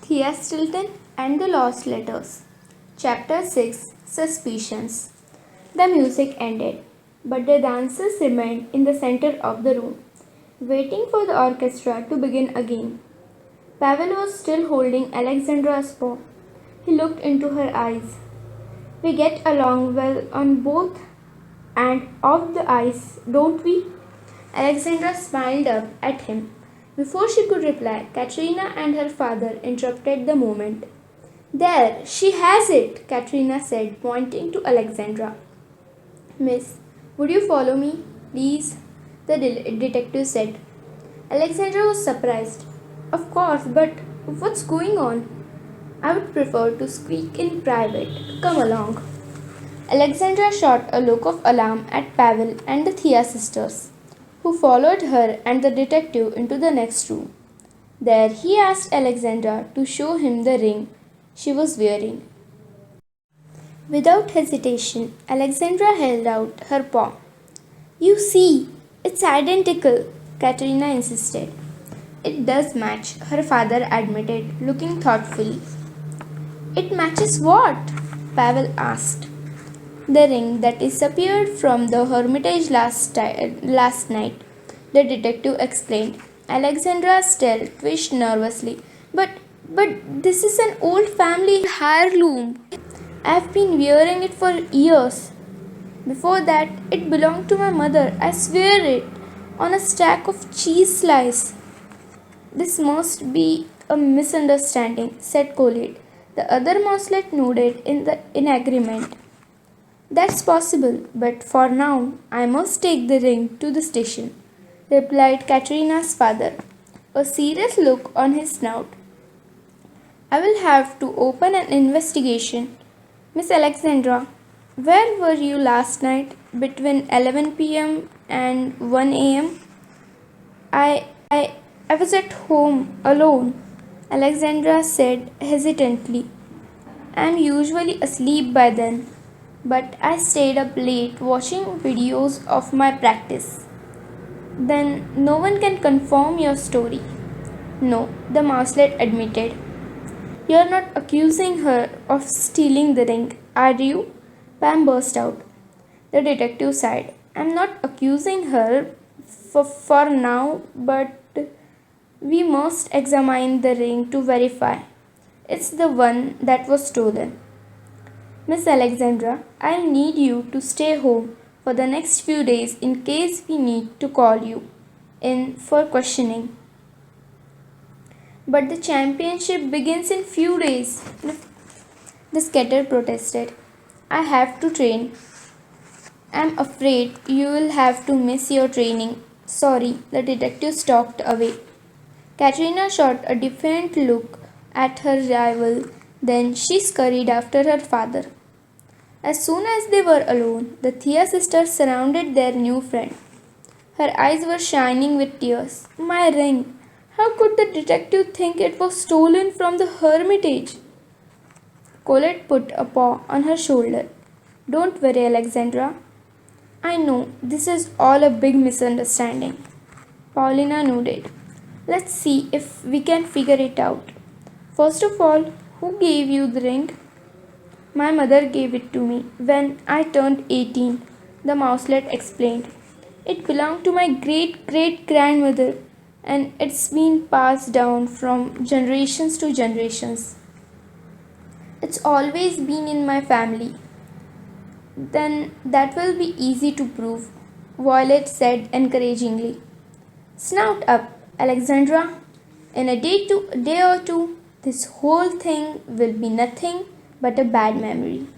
Thea Stilton and the Lost Letters. Chapter 6 Suspicions. The music ended, but the dancers remained in the center of the room, waiting for the orchestra to begin again. Pavel was still holding Alexandra's paw. He looked into her eyes. We get along well on both and off the ice, don't we? Alexandra smiled up at him. Before she could reply, Katrina and her father interrupted the moment. There, she has it, Katrina said, pointing to Alexandra. Miss, would you follow me, please? The detective said. Alexandra was surprised. Of course, but what's going on? I would prefer to speak in private. Come along. Alexandra shot a look of alarm at Pavel and the Thea sisters, who followed her and the detective into the next room. There he asked Alexandra to show him the ring she was wearing. Without hesitation, Alexandra held out her paw. You see, it's identical, Katerina insisted. It does match, her father admitted, looking thoughtful. It matches what? Pavel asked. The ring that disappeared from the hermitage last night, the detective explained. Alexandra's tail twitched nervously. But this is an old family heirloom. I've been wearing it for years. Before that, it belonged to my mother. I swear it. On a stack of cheese slices. This must be a misunderstanding, said Colette. The other mouselet nodded in agreement. That's possible, but for now I must take the ring to the station, replied Katerina's father, a serious look on his snout. I will have to open an investigation. Miss Alexandra, where were you last night between 11 p.m. and 1 a.m.? I was at home alone, Alexandra said hesitantly. I'm usually asleep by then, but I stayed up late watching videos of my practice. Then no one can confirm your story. No, the mouselet admitted. You're not accusing her of stealing the ring, are you? Pam burst out. The detective sighed. I'm not accusing her for now, but we must examine the ring to verify. It's the one that was stolen. Miss Alexandra, I'll need you to stay home for the next few days in case we need to call you in for questioning. But the championship begins in few days. The skater protested. I have to train. I'm afraid you will have to miss your training. Sorry, the detective stalked away. Katrina shot a defiant look at her rival, then she scurried after her father. As soon as they were alone, the Thea sisters surrounded their new friend. Her eyes were shining with tears. My ring! How could the detective think it was stolen from the hermitage? Colette put a paw on her shoulder. Don't worry, Alexandra. I know this is all a big misunderstanding. Paulina nodded. Let's see if we can figure it out. First of all, who gave you the ring? My mother gave it to me when I turned 18, the mouselet explained. It belonged to my great great grandmother and it's been passed down from generations to generations. It's always been in my family. Then that will be easy to prove, Violet said encouragingly. Snout up, Alexandra. In a day or two, this whole thing will be nothing but a bad memory.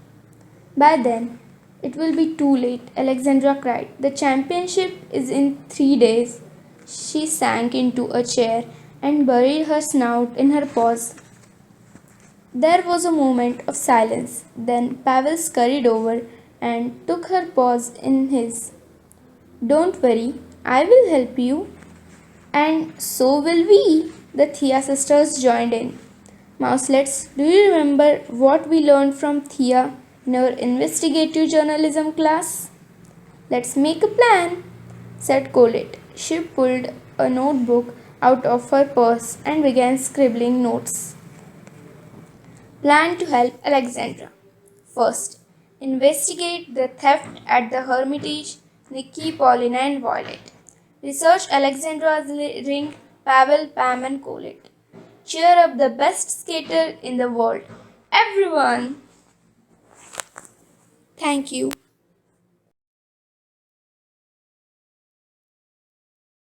By then, it will be too late, Alexandra cried. The championship is in 3 days. She sank into a chair and buried her snout in her paws. There was a moment of silence. Then Pavel scurried over and took her paws in his. Don't worry, I will help you. And so will we, the Thea sisters joined in. Mouselets, do you remember what we learned from Thea in our investigative journalism class? Let's make a plan, said Colette. She pulled a notebook out of her purse and began scribbling notes. Plan to help Alexandra. First, investigate the theft at the Hermitage, Nikki, Paulina, and Violet. Research Alexandra's ring, Pavel, Pam, and Colette. Cheer up the best skater in the world. Everyone! Thank you.